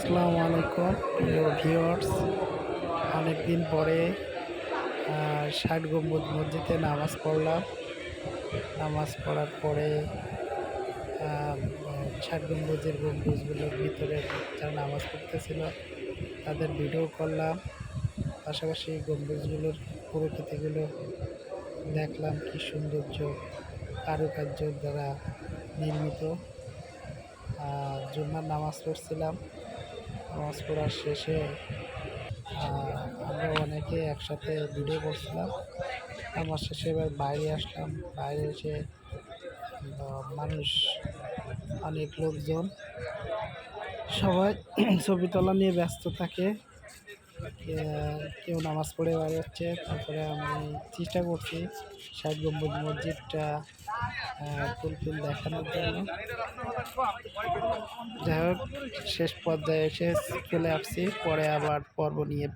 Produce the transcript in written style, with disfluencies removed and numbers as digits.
আসসালামু আলাইকুম প্রিয় ভিউয়ার্স। অনেকদিন পরে ষাট গম্বুজ মসজিদে নামাজ পড়লাম। নামাজ পড়ার পরে ষাট গম্বুজগুলোর ভিতরে যারা নামাজ পড়তেছিল তাদের ভিডিও করলাম। পাশাপাশি গম্বুজগুলোর প্রকৃতিগুলো দেখলাম, কি সৌন্দর্য কারুকার্য দ্বারা নির্মিত। জুম্মার নামাজ পড়ছিলাম। নামাজ পড়ার শেষে আমরা অনেকে একসাথে ভিডিও করছিলাম। নামাজ শেষে এবার বাইরে আসলাম। বাইরে এসে মানুষ, অনেক লোকজন, সবাই ছবি তোলা নিয়ে ব্যস্ত থাকে। কেউ নামাজ পড়ে বাড়ি হচ্ছে। তারপরে আমি চেষ্টা করছি ষাট গম্বুজ মসজিদটা ফুলফিল দেখানোর জন্য। যাই হোক, শেষ পর্যায়ে এসে চলে আসছি। পরে আবার পর্ব নিয়ে